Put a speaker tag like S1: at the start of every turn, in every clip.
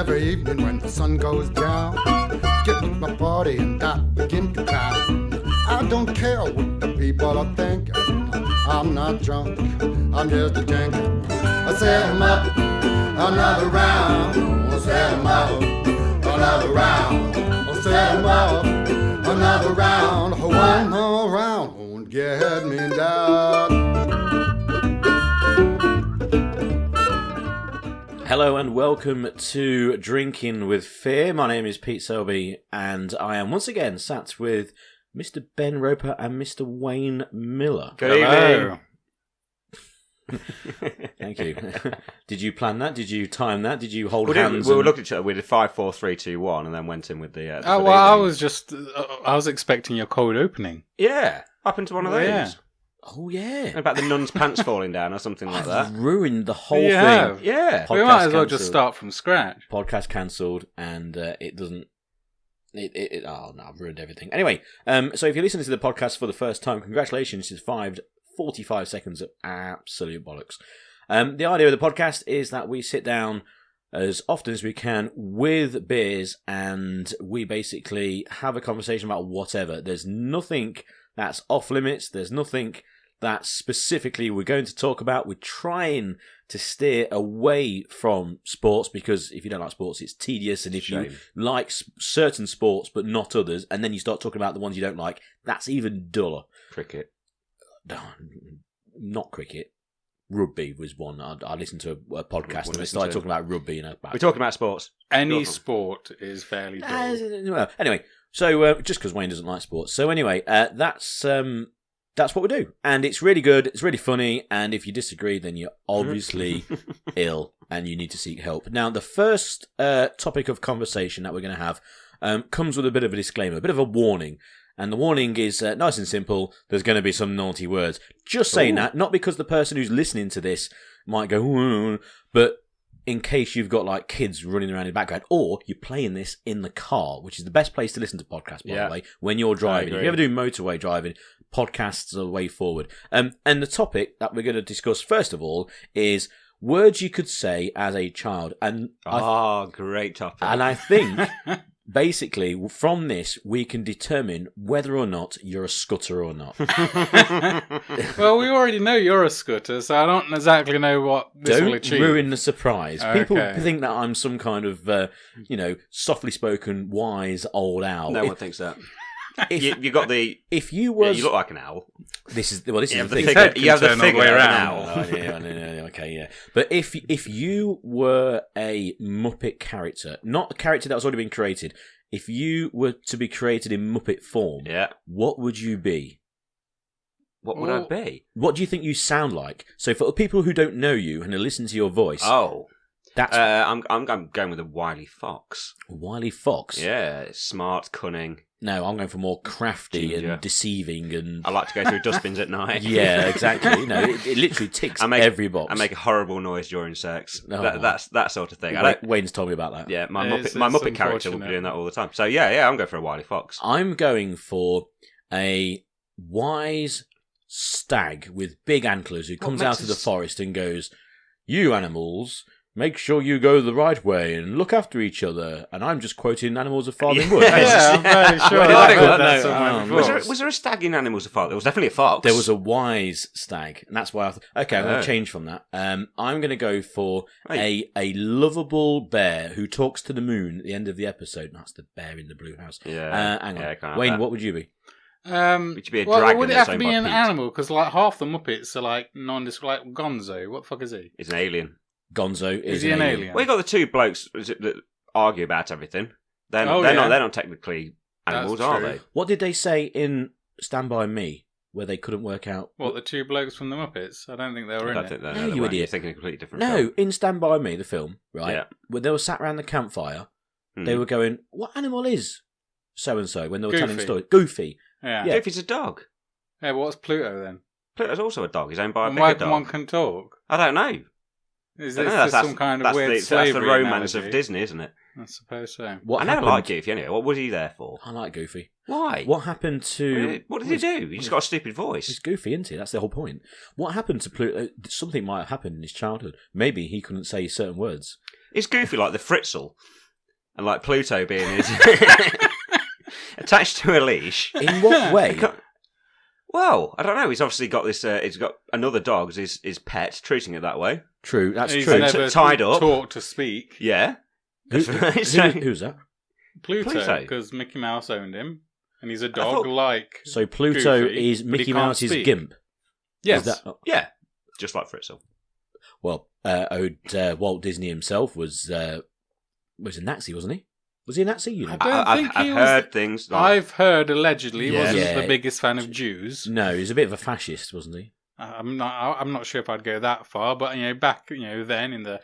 S1: every evening when the sun goes down, get with my party and I begin to clown. I don't care what the people are thinking. I'm not drunk, I'm just a drinking. I set 'em up, another round. I set 'em up, another round. I set 'em up, another round. One more round won't get me down.
S2: Hello and welcome to Drinking with Fear. My name is Pete Selby and I am once again sat with Mr. Ben Roper and Mr. Wayne Miller.
S3: Good evening.
S2: Thank you. Did you plan that? Did you time that? Did you hold hands?
S3: We were looking at each other. We did 5, 4, 3, 2, 1, and then went in with the.
S4: Oh well, I was expecting your cold opening.
S3: Yeah, up into one of those.
S4: Yeah.
S2: Oh yeah,
S3: About the nun's pants falling down or something like that.
S2: Ruined the whole
S4: Yeah.
S2: thing.
S3: Yeah.
S4: We might as well just start from scratch.
S2: Podcast cancelled, and it doesn't. Oh no, I've ruined everything. Anyway, so if you're listening to the podcast for the first time, congratulations! It's 45 seconds of absolute bollocks. The idea of the podcast is that we sit down as often as we can with beers and we basically have a conversation about whatever. There's nothing that's off limits. There's nothing that specifically we're going to talk about. We're trying to steer away from sports because if you don't like sports, it's tedious. And if you like certain sports but not others, and then you start talking about the ones you don't like, that's even duller.
S3: Cricket.
S2: Not cricket. Rugby was one. I listened to a podcast and they started talking about rugby.
S3: We're talking about sports.
S4: Any sport is fairly dull.
S2: Well, anyway, so just because Wayne doesn't like sports. So anyway, that's what we do. And it's really good. It's really funny. And if you disagree, then you're obviously ill and you need to seek help. Now, the first topic of conversation that we're going to have comes with a bit of a disclaimer, a bit of a warning. And the warning is nice and simple. There's going to be some naughty words. Just saying that, not because the person who's listening to this might go, ooh, but in case you've got like kids running around in the background, or you're playing this in the car, which is the best place to listen to podcasts, by the way, when you're driving. If you ever do motorway driving, podcasts are the way forward. And the topic that we're going to discuss, first of all, is words you could say as a child. And
S3: great topic.
S2: And I think... basically, from this, we can determine whether or not you're a scutter or not.
S4: Well, we already know you're a scutter, so I don't exactly know what this will achieve.
S2: Don't ruin the surprise.
S4: Okay.
S2: People think that I'm some kind of, softly spoken, wise old owl.
S3: No one thinks that. You got the.
S2: If you was,
S3: you look like an owl.
S2: This is the
S3: thing.
S2: thing.
S3: You have the figure of an owl.
S2: Okay, yeah. But if you were a Muppet character, not a character that was already been created, if you were to be created in Muppet form, what would you be?
S3: What would I be?
S2: What do you think you sound like? So for people who don't know you and are listening to your voice, that's
S3: I'm going with a wily fox.
S2: Wily fox.
S3: Yeah, smart, cunning.
S2: No, I'm going for more crafty
S3: Ginger.
S2: and deceiving, and
S3: I like to go through dustbins at night.
S2: Yeah, exactly. It literally ticks every box.
S3: I make a horrible noise during sex. That's that sort of thing.
S2: Wayne's told me about that.
S3: Yeah, my Muppet character will be doing that all the time. So yeah, I'm going for a wily fox.
S2: I'm going for a wise stag with big antlers who comes out of the forest and goes, "You animals, make sure you go the right way and look after each other." And I'm just quoting Animals of Farthing Wood.
S4: Yeah, I'm very sure. I've heard that somewhere before.
S3: Was there a stag in Animals of Farthing? There was definitely a fox.
S2: There was a wise stag, and that's why I thought, okay, I'm going to change from that. I'm going to go for a lovable bear who talks to the moon at the end of the episode. That's the bear in the blue house.
S3: Yeah.
S2: Hang on.
S3: Yeah,
S2: Wayne, what would you be?
S3: Would you be a dragon?
S4: Would it have to be an animal? Because like half the Muppets are like nondescript. Like Gonzo, what the fuck is he?
S3: He's an alien.
S2: Gonzo is
S4: he an alien?
S3: Well, you got the two blokes that argue about everything. They're not technically animals, are they?
S2: What did they say in Stand By Me where they couldn't work out?
S4: What, the two blokes from the Muppets? I don't think they were in it.
S2: No, you idiot.
S3: You're thinking a completely different
S2: film.
S3: film.
S2: In Stand By Me, the film, right?
S3: Yeah.
S2: When they were sat around the campfire, they were going, "What animal is so-and-so?" when they were telling the story. Goofy.
S4: Yeah.
S3: Goofy's a dog.
S4: Yeah, what's Pluto then?
S3: Pluto's also a dog. He's owned by a bigger
S4: why
S3: dog.
S4: one can talk?
S3: I don't know.
S4: Is this some kind of weird slavery
S3: That's the romance
S4: analogy?
S3: of Disney, isn't it?
S4: I suppose so.
S3: I never liked Goofy anyway. What was he there for?
S2: I like Goofy.
S3: Why?
S2: What happened to...
S3: What did he do? He just got a stupid voice.
S2: He's Goofy, isn't he? That's the whole point. What happened to Pluto? Something might have happened in his childhood. Maybe he couldn't say certain words.
S3: Is Goofy like the Fritzl? And like Pluto being his... attached to a leash.
S2: In what way?
S3: Well, I don't know. He's obviously got this... he's got another dog as his pet, treating it that way.
S2: True, that's
S4: He's
S2: true.
S4: never
S3: Tied up.
S4: taught to speak.
S3: Yeah.
S2: Who's that?
S4: Pluto, because Mickey Mouse owned him. And he's a dog like
S2: So Pluto
S4: Goofy,
S2: is
S4: but he
S2: Mickey
S4: can't
S2: Mouse's
S4: speak.
S2: gimp.
S4: Yes.
S2: Is that,
S3: Yeah. Just like Fritzl.
S2: well, Walt Disney himself was a Nazi, wasn't he? Was he a Nazi? You know?
S3: I've heard things. Like...
S4: I've heard allegedly he
S2: Yeah.
S4: wasn't
S2: Yeah.
S4: the biggest fan of Jews.
S2: No, he was a bit of a fascist, wasn't he?
S4: I'm not sure if I'd go that far, but back then in the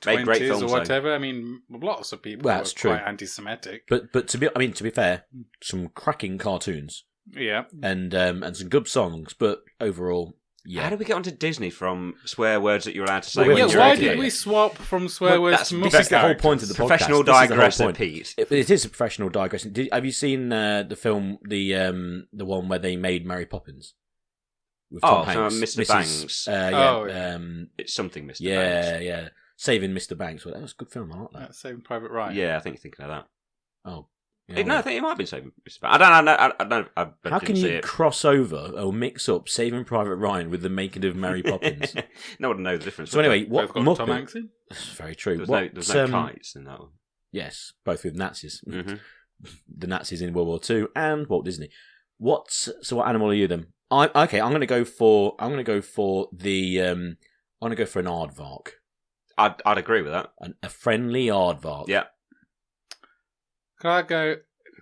S3: Made great
S4: 20s
S3: films,
S4: or
S3: though.
S4: whatever. I mean, lots of people
S2: Well,
S4: were
S2: that's true.
S4: quite anti-Semitic.
S2: But to be fair, some cracking cartoons
S4: Yeah.
S2: and some good songs. But overall, yeah.
S3: How did we get onto Disney from swear words that you're allowed to say?
S2: Well,
S3: when
S2: yeah,
S3: you're
S4: Why
S3: a kid?
S4: did we swap from swear
S3: Well,
S4: words
S3: that's
S4: to
S3: because
S4: movie
S2: This is the whole
S4: characters?
S2: point of the podcast.
S3: Professional
S2: This is the whole
S3: digresser,
S2: point.
S3: Pete.
S2: It is a professional digression. Have you seen the film, the one where they made Mary Poppins? With Tom Hanks.
S3: Mr. Banks.
S2: Yeah.
S3: It's something, Mr.
S2: Yeah,
S3: Banks.
S2: yeah. Saving Mr. Banks. Well, that was a good film. I like that.
S4: That's Saving Private Ryan.
S3: Yeah, I think you're thinking of that.
S2: Oh. Yeah,
S3: No, I think it might have been Saving Mr. Banks. I don't. I
S2: How
S3: didn't
S2: can
S3: see
S2: you
S3: it.
S2: cross over or mix up Saving Private Ryan with the making of Mary Poppins?
S3: No one knows the difference.
S2: So anyway,
S4: Both
S2: what
S4: got Tom
S2: Muppet?
S4: Hanks in?
S2: That's very true.
S3: There's no kites in that one.
S2: Yes, both with Nazis.
S3: Mhm.
S2: The Nazis in World War II and Walt Disney. What animal are you then? I'm going to go for an aardvark.
S3: I'd agree with that.
S2: A friendly aardvark.
S3: Yeah.
S4: Could I go?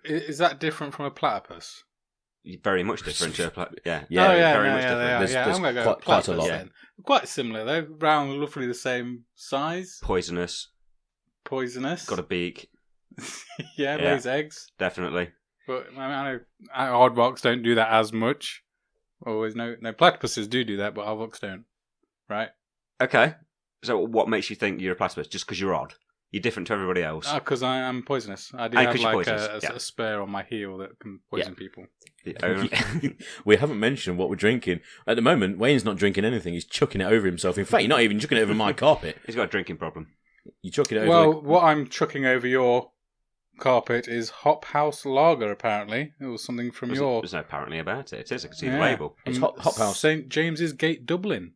S4: Is that different from a platypus?
S3: Very much different to a yeah.
S2: Yeah,
S4: oh, yeah,
S3: very
S4: no,
S3: much
S4: yeah,
S3: different.
S4: they are.
S2: There's-
S4: Yeah,
S2: there's
S4: I'm going to go
S2: quite a
S4: platypus
S2: lot.
S4: then. Quite similar though, round, roughly the same size.
S3: Poisonous.
S4: Poisonous.
S3: Got a beak.
S4: yeah,
S3: Yeah.
S4: lays eggs.
S3: Definitely.
S4: But I know aardvarks don't do that as much. Always no platypuses do that, but aardvarks don't. Right?
S3: Okay. So what makes you think you're a platypus? Just because you're odd? You're different to everybody else?
S4: Because I am poisonous. I do
S3: And
S4: have
S3: 'cause you're
S4: like
S3: poisonous, yeah.
S4: a spur on my heel that can poison people.
S3: The only-
S2: We haven't mentioned what we're drinking. At the moment, Wayne's not drinking anything. He's chucking it over himself. In fact, you're not even chucking it over my carpet.
S3: He's got a drinking problem.
S2: You chuck it over.
S4: Well, what I'm chucking over your carpet is Hop House Lager, apparently. It was something from your...
S3: There's no apparently about it. It is. I can see the
S4: Yeah.
S3: label.
S2: It's
S4: from
S2: Hop House.
S4: St. James's Gate, Dublin.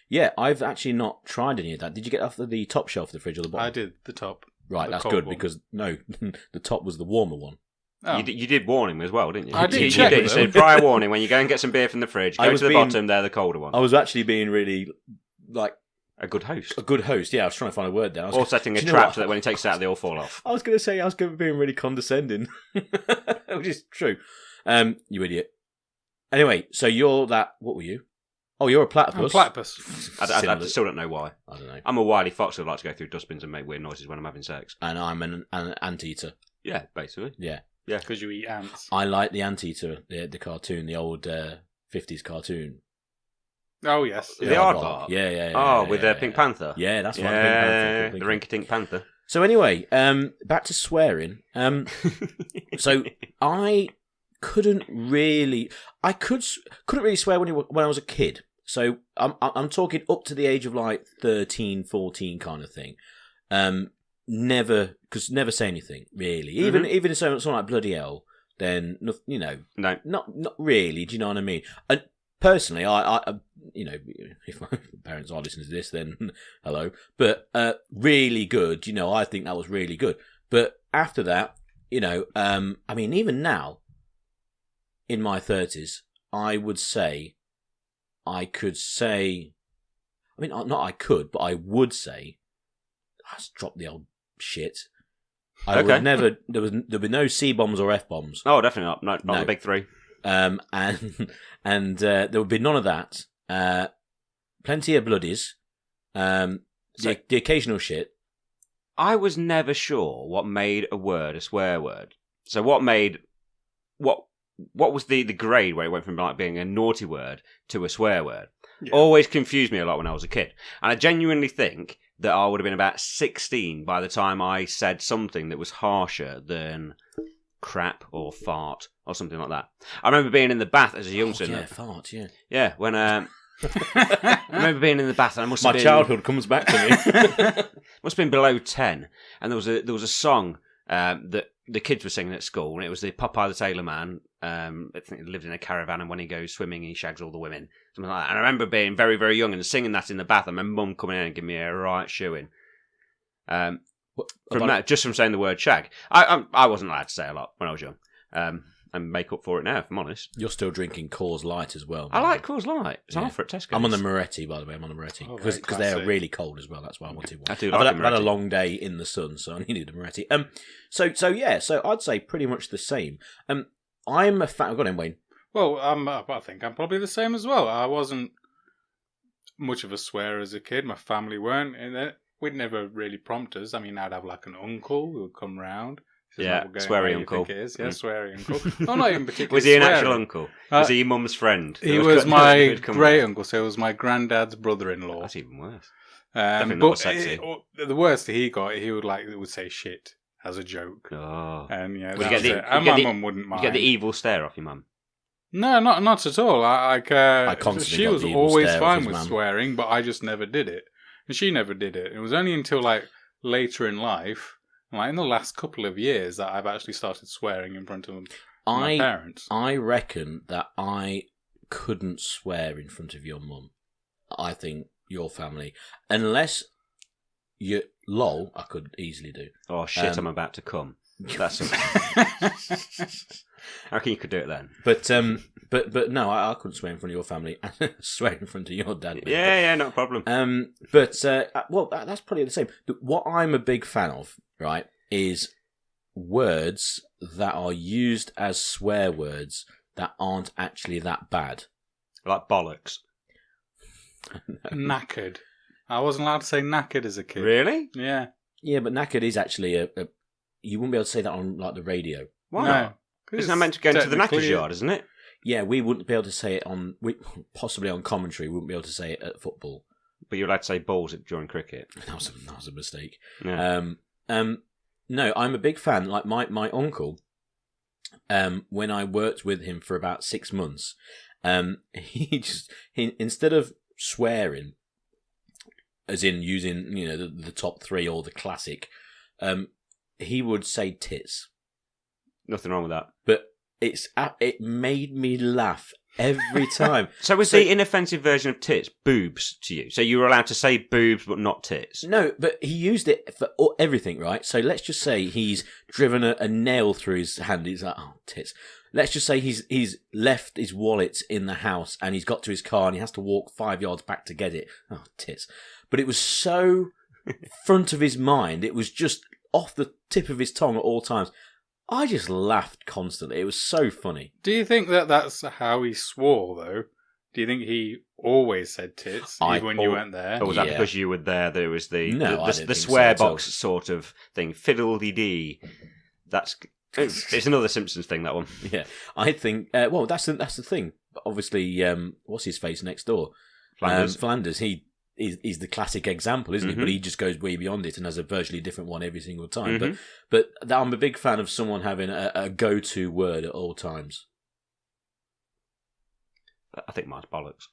S2: Yeah, I've actually not tried any of that. Did you get off the top shelf of the fridge or the bottom?
S4: I did, the top.
S2: Right,
S4: the
S2: that's
S4: cold
S2: good
S4: one.
S2: because no, the top was the warmer one.
S4: Oh.
S3: You did warn him as well, didn't you?
S4: I did
S3: You
S4: check
S3: did. You
S4: them.
S3: said prior warning when you go and get some beer from the fridge.
S2: I
S3: Go
S2: was
S3: to the
S2: being-
S3: bottom. They're the colder one.
S2: I was actually being really like
S3: A good host.
S2: a good host. Yeah, I was trying to find a word there. I was
S3: Or setting a
S2: Do you know
S3: trap
S2: what?
S3: so that when he takes it out, they all fall off.
S2: I was going to say I was going to be being really condescending, which is true. You idiot. Anyway, so you're that. What were you? Oh, you're a platypus.
S4: I'm a platypus.
S3: I
S2: Silly-
S3: still don't know why.
S2: I don't know.
S3: I'm a wily fox who likes to go through dustbins and make weird noises when I'm having sex.
S2: And I'm an anteater.
S3: Yeah, basically.
S2: Yeah,
S4: Because you eat ants.
S2: I like the anteater, the cartoon, the old 50s cartoon.
S4: Oh, yes.
S3: The
S4: Yeah.
S3: aardvark?
S2: Yeah.
S3: Oh,
S2: yeah,
S3: with
S2: yeah,
S3: Pink
S2: yeah.
S3: Panther?
S2: Yeah, that's right.
S3: Yeah,
S2: Pink
S3: the
S2: Panther.
S3: Rinky-Tink Panther.
S2: So anyway, back to swearing. So I couldn't really swear when I was a kid. So I'm talking up to the age of like 13, 14 kind of thing. Never say anything really. Even if something like bloody hell, then
S3: No.
S2: not really. Do you know what I mean? And personally, I if my parents are listening to this, then hello. But really good. I think that was really good. But after that, I mean, even now, in my 30s, I would say, I could say, I mean, not I could, but I would say, let's drop the old shit. I
S3: Okay.
S2: would never. There'd be no C bombs or F bombs.
S3: Oh, definitely not. Not
S2: No.
S3: the big three.
S2: And there would be none of that. Plenty of bloodies. The occasional shit.
S3: I was never sure what made a word a swear word. So what was the grade where it went from like being a naughty word to a swear word?
S4: Yeah.
S3: Always confused me a lot when I was a kid. And I genuinely think that I would have been about 16 by the time I said something that was harsher than crap or fart or something like that. I remember being in the bath as a youngster.
S2: Yeah, fart, yeah.
S3: Yeah, when I remember being in the bath and I must have
S2: My
S3: been...
S2: childhood comes back to me.
S3: must have been below 10, and there was a song that the kids were singing at school, and it was the Popeye the Sailor Man. I think he lived in a caravan, and when he goes swimming, he shags all the women, something like that. And I remember being very, very young and singing that in the bath, and my mum coming in and giving me a right shoeing. Just from saying the word shag. I wasn't allowed to say a lot when I was young. And make up for it now, if I'm honest.
S2: You're still drinking Coors Light as well.
S3: I like Coors Light. It's an offer at Tesco.
S2: I'm on the Moretti, by the way. I'm on the Moretti. Because they're really cold as well. That's why I wanted one.
S3: I do
S2: I've
S3: like
S2: had a long day in the sun, so I needed a Moretti. So I'd say pretty much the same. I'm a fan. Go on, Wayne.
S4: Well, I think I'm probably the same as well. I wasn't much of a swearer as a kid. My family weren't. And we'd never really prompt us. I mean, I'd have like an uncle who would come round.
S3: Yeah, sweary uncle.
S4: Yeah, sweary uncle. Oh, not even particularly.
S3: Was he an
S4: sweary.
S3: actual uncle? Was he your mum's friend?
S4: He was my great uncle, so it was my granddad's brother-in-law.
S3: That's even worse.
S4: Definitely
S3: not sexy.
S4: The worst he got, he would say shit as a joke.
S3: Oh.
S4: And yeah,
S3: Would you get
S4: and my mum wouldn't mind.
S3: You get the evil stare off your mum?
S4: No, not at all. I
S2: constantly
S4: she
S2: got
S4: was
S2: the evil
S4: always
S2: stare
S4: fine
S2: of his
S4: with
S2: mum.
S4: swearing, but I just never did it. And she never did it. It was only until like later in life, like in the last couple of years, that I've actually started swearing in front of my parents.
S2: I reckon that I couldn't swear in front of your mum. I think your family, unless you I could easily do.
S3: Oh shit! I'm about to come. That's something. I reckon you could do it then.
S2: But no, I couldn't swear in front of your family. Swear in front of your dad. Maybe.
S3: Yeah, no problem.
S2: Well, that's probably the same. What I'm a big fan of, right, is words that are used as swear words that aren't actually that bad.
S3: Like bollocks.
S4: Knackered. I wasn't allowed to say knackered as a kid.
S3: Really?
S4: Yeah.
S2: Yeah, but knackered is actually you wouldn't be able to say that on like the radio.
S3: Why
S4: No.
S3: not? Isn't that meant to go into the knackers yard, isn't it?
S2: Yeah, we wouldn't be able to say it possibly on commentary. We wouldn't be able to say it at football.
S3: But you're allowed to say balls during cricket.
S2: That was a mistake.
S3: Yeah.
S2: No, I'm a big fan. Like my uncle, when I worked with him for about 6 months, he instead of swearing, as in using the top three or the classic, he would say tits.
S3: Nothing wrong with that.
S2: But it made me laugh every time.
S3: So was the inoffensive version of tits boobs to you? So you were allowed to say boobs but not tits?
S2: No, but he used it for everything, right? So let's just say he's driven a nail through his hand. He's like, oh, tits. Let's just say he's left his wallet in the house and he's got to his car and he has to walk 5 yards back to get it. Oh, tits. But it was so front of his mind. It was just off the tip of his tongue at all times. I just laughed constantly. It was so funny.
S4: Do you think that's how he swore, though? Do you think he always said tits, even when you weren't there?
S3: Or was that because you were there that it was the
S2: think
S3: swear
S2: so
S3: box sort of thing? Fiddle-dee-dee. It's another Simpsons thing, that one.
S2: Yeah. I think, well, that's the thing. Obviously, what's his face next door? Flanders. He's the classic example, isn't he? But he just goes way beyond it and has a virtually different one every single time. But I'm a big fan of someone having a go-to word at all times.
S3: I think mine's bollocks.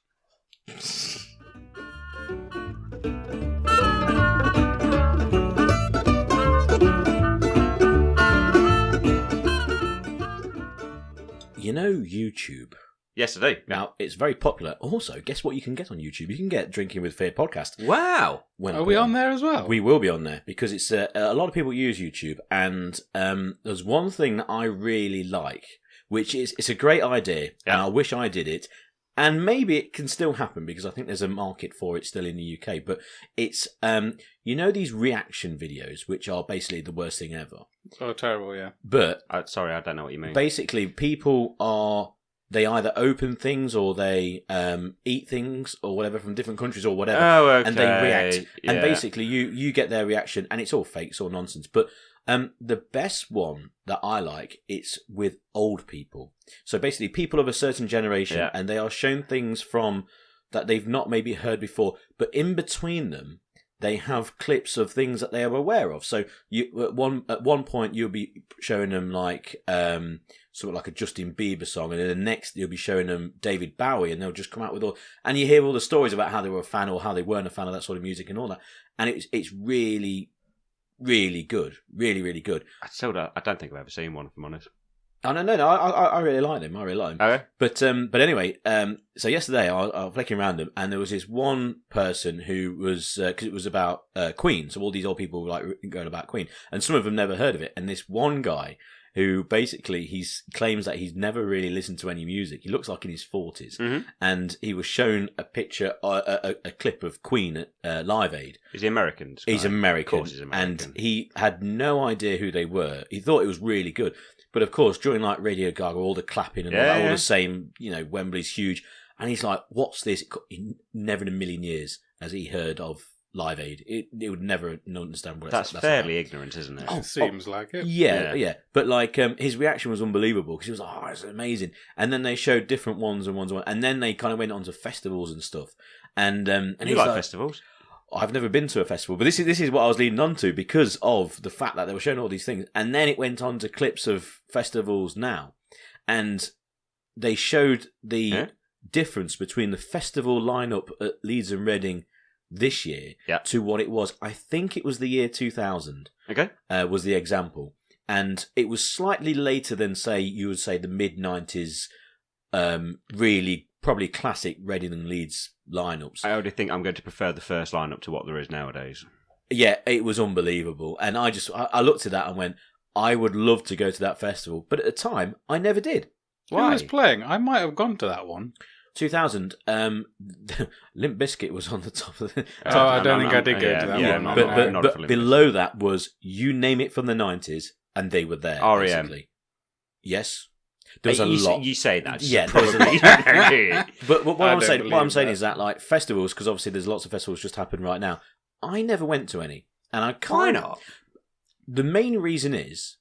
S3: YouTube. Yes, I do.
S2: Now, it's very popular. Also, guess what you can get on YouTube? You can get Drinking with Fear podcast.
S3: Wow.
S4: Are we on there as well?
S2: We will be on there because it's a lot of people use YouTube, and there's one thing that I really like, which is it's a great idea, and I wish I did it, and maybe it can still happen because I think there's a market for it still in the UK. But it's these reaction videos, which are basically the worst thing ever.
S4: Oh, terrible! Yeah.
S2: But
S3: sorry, I don't know what you mean.
S2: Basically, people they either open things or they eat things or whatever from different countries or whatever.
S3: Oh, okay.
S2: And they react. Yeah. And basically you get their reaction and it's all fake, it's all nonsense. But the best one that I like, it's with old people. So basically people of a certain generation and they are shown things from that they've not maybe heard before, but in between them, they have clips of things that they are aware of. So at one point you'll be showing them like sort of like a Justin Bieber song, and then the next you'll be showing them David Bowie, and they'll just come out with and you hear all the stories about how they were a fan or how they weren't a fan of that sort of music and all that. and it's really, really good, really good.
S3: I don't think I've ever seen one, if I'm honest.
S2: Oh, no, I really like them.
S3: Okay.
S2: But anyway, so yesterday I was flicking around them, and there was this one person who was, because it was about Queen, so all these old people were like going about Queen, and some of them never heard of it, and this one guy who basically claims that he's never really listened to any music. He looks like in his 40s, and he was shown a picture, a clip of Queen at Live Aid.
S3: Is he American?
S2: He's American,
S3: Of course he's American.
S2: and he had no idea who they were. He thought it was really good, but of course during like Radio Gaga, all the clapping and all that, all the same, Wembley's huge, and he's like, "What's this?" Never in a million years has he heard of Live Aid. It would never understand what
S3: that's fairly ignorant, isn't it?
S4: It seems like it.
S2: Yeah. But like his reaction was unbelievable because he was like, "Oh, it's amazing." And then they showed different ones, and then they kind of went on to festivals and stuff. And
S3: you
S2: he's
S3: like festivals?
S2: I've never been to a festival, but this is what I was leading on to because of the fact that they were showing all these things, and then it went on to clips of festivals now, and they showed the difference between the festival lineup at Leeds and Reading this year to what it was. I think it was the year 2000.
S3: Okay,
S2: was the example, and it was slightly later than you would say the mid 90s. Really, probably classic Reading and Leeds lineups.
S3: I already think I'm going to prefer the first lineup to what there is nowadays.
S2: Yeah, it was unbelievable, and I looked at that and went, I would love to go to that festival, but at the time I never did.
S4: Why? Who was playing? I might have gone to that one.
S2: 2000, Limp Bizkit was on the top of the...
S4: I don't think I did go to that one.
S2: But below that was, you name it from the 90s, and they were there,
S3: R.E.M.
S2: basically. Yes. There was a lot.
S3: You say that.
S2: Yeah,
S3: probably.
S2: But what I'm saying is that like festivals, because obviously there's lots of festivals just happening right now. I never went to any, and I kind
S3: Why not?
S2: The main reason is,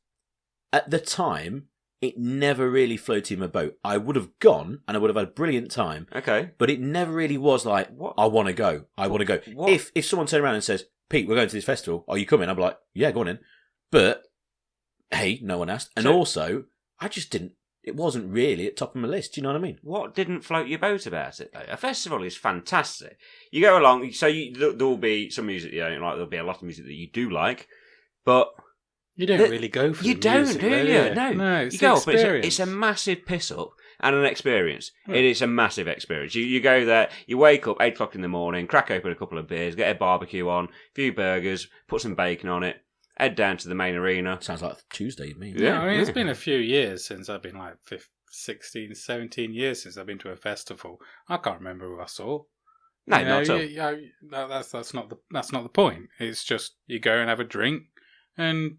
S2: at the time, it never really floated my boat. I would have gone, and I would have had a brilliant time.
S3: Okay,
S2: but it never really was like,
S3: what?
S2: I want to go. I want to go.
S3: What?
S2: If someone turned around and says, "Pete, we're going to this festival. Are you coming?" I'd be like, "Yeah, go on in." But hey, no one asked, and also I just didn't. It wasn't really at top of my list. Do you know what I mean?
S3: What didn't float your boat about it, though? A festival is fantastic. You go along, so there will be some music you don't like, there'll be a lot of music that you do like, but...
S4: You don't really go for
S3: you
S4: the music,
S3: do you? No,
S4: it's
S3: you go up,
S4: experience.
S3: it's a massive piss-up and an experience. It is a massive experience. You go there, you wake up 8 o'clock in the morning, crack open a couple of beers, get a barbecue on, a few burgers, put some bacon on it, head down to the main arena.
S2: Sounds like Tuesday to me.
S4: Yeah, I mean, it's been a few years since I've been 16, 17 years since I've been to a festival. I can't remember who I saw.
S3: No, not at all.
S4: That's not the point. It's just you go and have a drink, and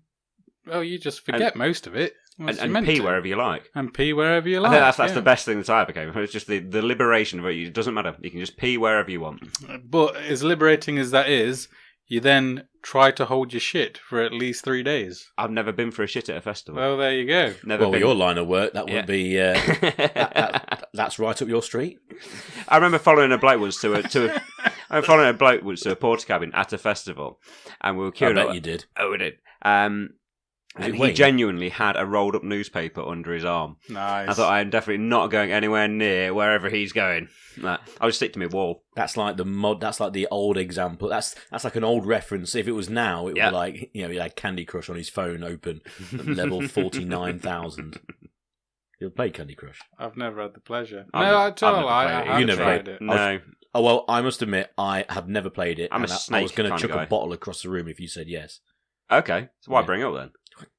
S4: you just forget most of it.
S3: And pee wherever you like.
S4: And pee wherever you like.
S3: I think that's the best thing that I ever came from. It's just the liberation of it. It doesn't matter. You can just pee wherever you want.
S4: But as liberating as that is, you then try to hold your shit for at least 3 days.
S3: I've never been for a shit at a festival.
S4: Well, there you go.
S3: Never been.
S2: Your line of work, that would be... that's right up your street.
S3: I remember following a bloke once to a porter cabin at a festival, and we were queuing up.
S2: I bet you did.
S3: Oh, we did. And he genuinely had a rolled up newspaper under his arm.
S4: Nice.
S3: I thought, I am definitely not going anywhere near wherever he's going. I'll just stick to my wall.
S2: That's like that's like the old example. That's like an old reference. If it was now, it would be like, he had Candy Crush on his phone open at level 49,000. You ever played Candy Crush?
S4: I've never had the pleasure.
S3: I've
S2: never
S3: played it. No.
S2: Oh, well, I must admit, I have never played it.
S3: I was going
S2: to chuck a bottle across the room if you said yes.
S3: Okay, so why bring it up then?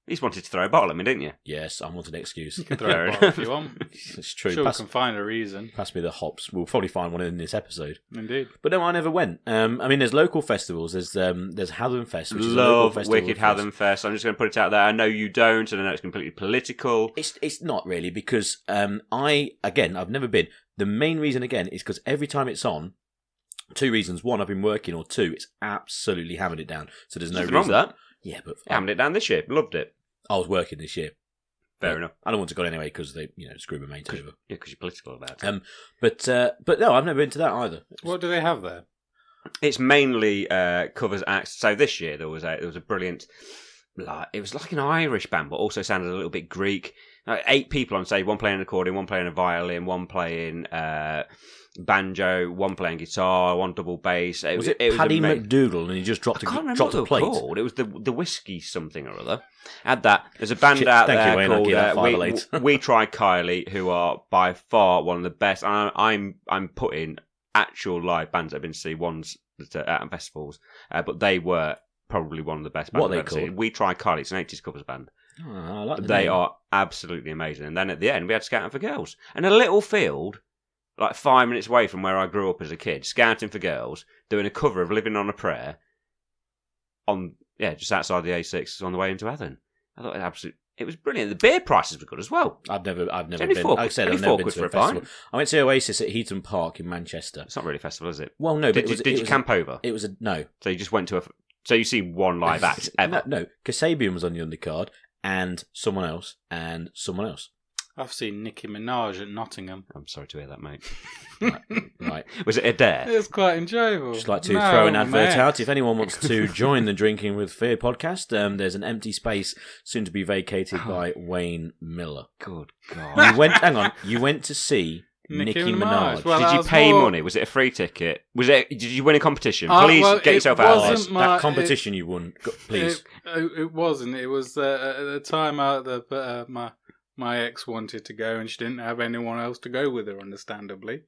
S3: You just wanted to throw a bottle at me, didn't you?
S2: Yes, I wanted an excuse.
S4: You can throw a bottle if you want.
S2: It's true.
S4: Sure, we can find a reason.
S2: Pass me the hops. We'll probably find one in this episode.
S4: Indeed.
S2: But no, I never went. I mean, there's local festivals. There's Hatham Fest, which is a
S3: local
S2: local festival.
S3: Wicked Hatham Fest. I'm just going to put it out there. I know you don't, and I know it's completely political.
S2: It's not really, because I've never been. The main reason, again, is because every time it's on, 2 reasons. 1, I've been working, or 2, it's absolutely hammered it down. So there's no reason.
S3: Wrong with that.
S2: Yeah, but
S3: Hammered it down this year. Loved it.
S2: I was working this year.
S3: Fair enough.
S2: I don't want to go anyway because they, screw my mate over.
S3: Yeah, because you're political about it.
S2: But no, I've never been to that either.
S4: What do they have there?
S3: It's mainly covers acts. So this year there was a brilliant. It was like an Irish band, but also sounded a little bit Greek. 8 people on stage. One playing an accordion, one playing a violin, one playing banjo, one playing guitar, one double bass.
S2: Was it
S3: was
S2: Paddy
S3: amazing.
S2: McDougal and he just dropped
S3: I can't remember
S2: dropped
S3: what
S2: a
S3: they
S2: plate?
S3: were called. It was the whiskey something or other. Had that. There's a band
S2: Shit,
S3: out
S2: thank you,
S3: there
S2: Wayne, I'll
S3: called
S2: give that 5 later.
S3: We Try Kylie, who are by far one of the best. I'm putting actual live bands that I've been to see, ones that are out on festivals, but they were probably one of the best bands
S2: What are
S3: I've
S2: they
S3: ever seen.
S2: called?
S3: We Try Kylie. It's an 80s covers band.
S2: Oh, I like the
S3: They
S2: name.
S3: are absolutely amazing. And then at the end, we had Scouting for Girls. And a little field, like 5 minutes away from where I grew up as a kid, Scouting for Girls, doing a cover of Living on a Prayer just outside the A6 on the way into Athen. I thought it was brilliant. The beer prices were good as well.
S2: I've never
S3: only
S2: been.
S3: four-
S2: Like I said,
S3: only
S2: I've never
S3: four
S2: been
S3: quid
S2: to
S3: for
S2: a
S3: a pint.
S2: festival. I went to Oasis at Heaton Park in Manchester.
S3: It's not really a festival, is it?
S2: Well, no, but
S3: Did you camp over?
S2: It was a no.
S3: So you just went to so you see one live act ever?
S2: No, Kasabian was on the undercard, and someone else, and someone else.
S4: I've seen Nicki Minaj at Nottingham.
S3: I'm sorry to hear that, mate.
S2: Right.
S3: Was it a dare?
S4: It was quite enjoyable.
S2: Just like to
S4: No,
S2: throw an advert
S4: mate.
S2: out. If anyone wants to join the Drinking with Fear podcast, there's an empty space soon to be vacated by Wayne Miller.
S3: Good God.
S2: You went to see Nicki
S4: Nicki
S2: Minaj.
S4: Minaj. Well,
S3: Did
S4: I
S3: you
S4: was
S3: pay
S4: more-
S3: money? Was it a free ticket? Did you win a competition?
S4: well,
S3: Please
S4: it
S3: get yourself out of
S4: wasn't
S3: this.
S2: That competition you won, please.
S4: It wasn't. It was at the time my ex wanted to go, and she didn't have anyone else to go with her, understandably.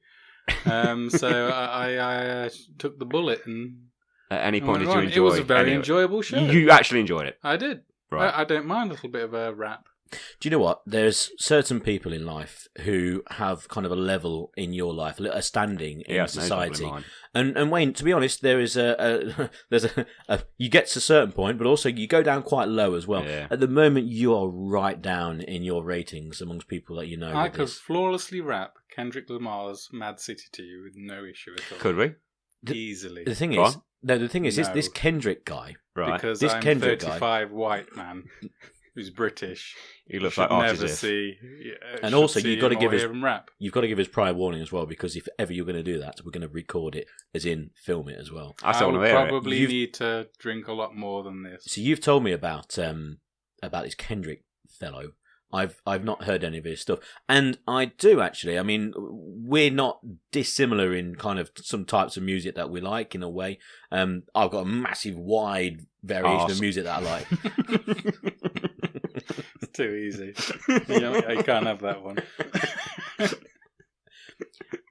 S4: So I took the bullet and.
S3: At any
S4: went
S3: point did you
S4: on.
S3: enjoy?
S4: It was a very
S3: any of it?
S4: enjoyable show.
S3: You actually enjoyed it,
S4: I did.
S3: right?
S4: I don't mind a little bit of a rap.
S2: Do you know what? There's certain people in life who have kind of a level in your life, a standing in
S3: Yes, no, it's
S2: society.
S3: probably mine.
S2: And Wayne, to be honest, there is there's a you get to a certain point, but also you go down quite low as well.
S3: Yeah.
S2: At the moment, you are right down in your ratings amongst people that you know.
S4: I
S2: with
S4: could
S2: this.
S4: flawlessly rap Kendrick Lamar's "Mad City" to you with no issue at all.
S3: Could we?
S4: Easily.
S2: The thing
S3: Go
S2: is,
S3: on.
S2: this
S4: No.
S2: Kendrick guy.
S3: Right.
S4: Because
S2: This
S4: I'm
S2: Kendrick guy.
S4: 35 white man who's British.
S3: He looks
S4: should
S3: like Archie
S4: never
S3: Ziff.
S4: see.
S2: And
S4: should
S2: also,
S4: see
S2: you've got to
S4: him
S2: give
S4: or
S2: us-
S4: hear him rap.
S2: You've got to give us prior warning as well, because if ever you're going to do that, we're going to record it, as in film it as well.
S3: I still
S4: will
S3: want to hear it.
S4: probably
S2: You've-
S4: need to drink a lot more than this.
S2: So you've told me about this Kendrick fellow. I've not heard any of his stuff, and I do actually. I mean, we're not dissimilar in kind of some types of music that we like in a way. I've got a massive, wide variation of music that I like.
S4: It's too easy. You can't have that one.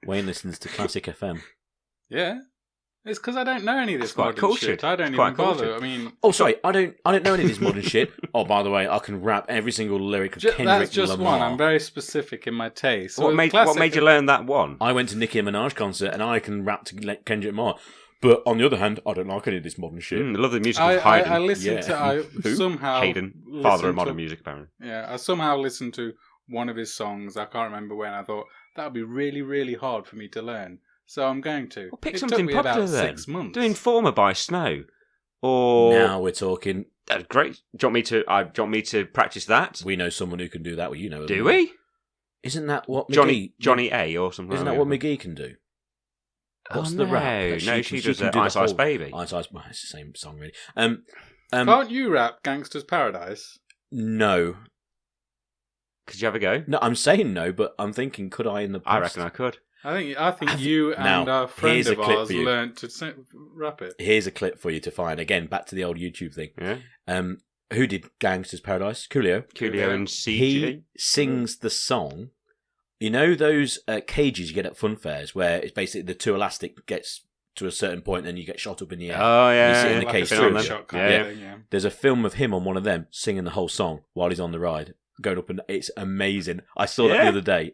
S2: Wayne listens to Classic FM.
S4: Yeah. It's because I don't know any of this
S3: It's quite
S4: modern
S3: cool
S4: shit.
S3: shit.
S4: I don't
S3: It's
S4: even
S3: quite cool
S4: bother.
S3: shit.
S4: I mean,
S2: Oh, sorry, I don't know any of this modern shit. Oh, by the way, I can rap every single lyric of Kendrick
S4: that's just
S2: Lamar.
S4: one. I'm very specific in my taste. So
S3: What made you learn that one?
S2: I went to Nicki Minaj concert and I can rap to Kendrick Lamar. But on the other hand, I don't like any of this modern shit.
S3: I love the music of
S4: I
S3: Haydn.
S4: listen
S2: Yeah.
S4: to. I
S3: Who?
S4: somehow
S3: Haydn,
S4: listen
S3: father of
S4: to-
S3: modern music, apparently.
S4: Yeah, I somehow listened to one of his songs. I can't remember when. I thought that would be really, really hard for me to learn. So I'm going to.
S3: Well, pick
S4: It
S3: something
S4: took me
S3: popular
S4: about
S3: then.
S4: 6 months.
S3: Do Informer by Snow, or
S2: Now we're talking.
S3: great. Do you want me to practice that?
S2: We know someone who can do that. Well, you know.
S3: Do we?
S2: Isn't that what McGee,
S3: Johnny A or something?
S2: Isn't that what McGee can do? What's
S3: Oh,
S2: the
S3: no.
S2: rap? that
S3: No, she does
S2: can do
S3: Ice
S2: the
S3: Ice
S2: whole-
S3: Baby.
S2: Ice Ice. Well, it's the same song, really.
S4: Can't you rap "Gangsta's Paradise"?
S2: No,
S3: Could you have a go?
S2: no. I'm saying no, but I'm thinking, could I in the past?
S3: I reckon I could.
S4: I think you
S2: Now,
S4: and a friend
S2: here's a
S4: of
S2: clip
S4: ours
S2: for you.
S4: learnt to rap it.
S2: Here's a clip for you to find. Again, back to the old YouTube thing.
S3: Yeah.
S2: Who did Gangsta's Paradise? Coolio.
S3: Coolio and
S2: He
S3: CG.
S2: sings the song. You know those cages you get at fun fairs where it's basically the two elastic gets to a certain point and you get shot up in the air.
S3: Oh yeah.
S2: You sit in the
S3: yeah.
S2: cage
S3: Been
S2: through
S3: on
S2: it.
S3: them.
S4: Shot kind
S3: Yeah.
S4: of thing, yeah.
S2: There's a film of him on one of them singing the whole song while he's on the ride, going up, and it's amazing. I saw that
S3: Yeah.
S2: the other day.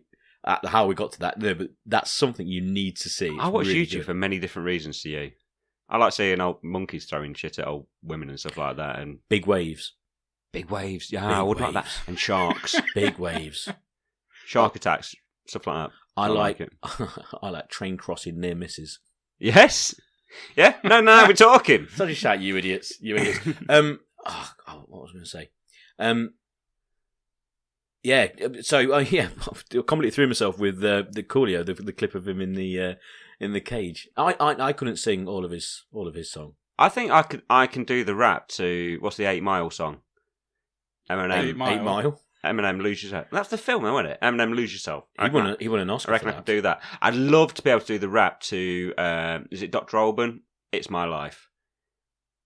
S2: How we got to that, no, but that's something you need to see. It's
S3: I watch
S2: really
S3: YouTube
S2: good.
S3: for many different reasons to you. I like seeing old monkeys throwing shit at old women and stuff like that, and
S2: Big waves,
S3: big waves. Yeah,
S2: Big
S3: I would like that.
S2: waves.
S3: And sharks,
S2: big waves.
S3: shark attacks, stuff like that.
S2: I like
S3: it.
S2: I like train crossing near misses.
S3: Yes. Yeah. No, we're talking.
S2: Such a shout, you idiots, you idiots. What was I going to say? Yeah. So yeah, I completely threw myself with the Coolio, the clip of him in the cage. I couldn't sing all of his song.
S3: I think I can do the rap to what's the 8 Mile song? Eminem.
S4: 8 Mile.
S2: 8 Mile.
S3: Eminem, Lose Yourself. That's the film, isn't it? Eminem, Lose Yourself.
S2: He won an Oscar.
S3: I reckon I could do that. I'd love to be able to do the rap to, is it Dr. Alban? It's My Life.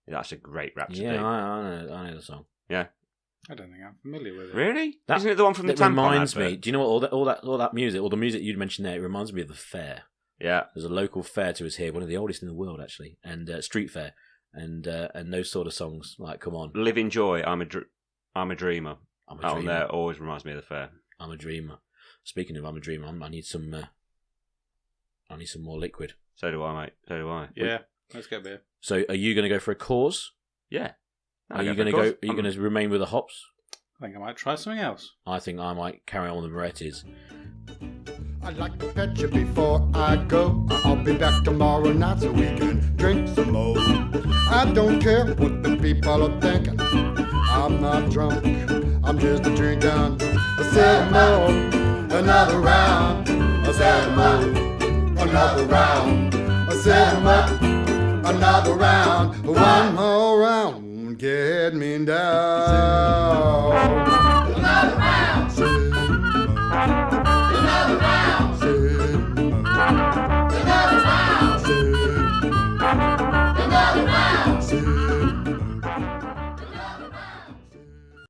S3: That's a great rap to do.
S2: Yeah, I know the song.
S3: Yeah.
S4: I don't think I'm familiar with it.
S3: Really? Isn't it the one from the
S2: That
S3: tampon
S2: reminds
S3: advert?
S2: me. Do you know what all that music, all the music you'd mentioned there? It reminds me of the fair.
S3: Yeah.
S2: There's a local fair to us here, one of the oldest in the world actually, and street fair, and those sort of songs like "Come On,"
S3: Live in Joy, I'm a dreamer.
S2: I'm a
S3: Out
S2: dreamer.
S3: there always reminds me of the fair.
S2: I'm a dreamer. Speaking of I'm a dreamer, I need some more liquid.
S3: So do I, mate. So do I.
S4: Yeah, let's get beer.
S2: So, are you going to go for a cause?
S3: Yeah.
S2: Are you going to go? Are you going to remain with the hops?
S4: I think I might try something else.
S2: I think I might carry on with the Morettis.
S1: I'd like to fetch you before I go. I'll be back tomorrow night so we can drink some more. I don't care what the people are thinking. I'm not drunk, I'm just a drinking. I said more, another round. I said more, another round. I said more, another round. One more round, get me down.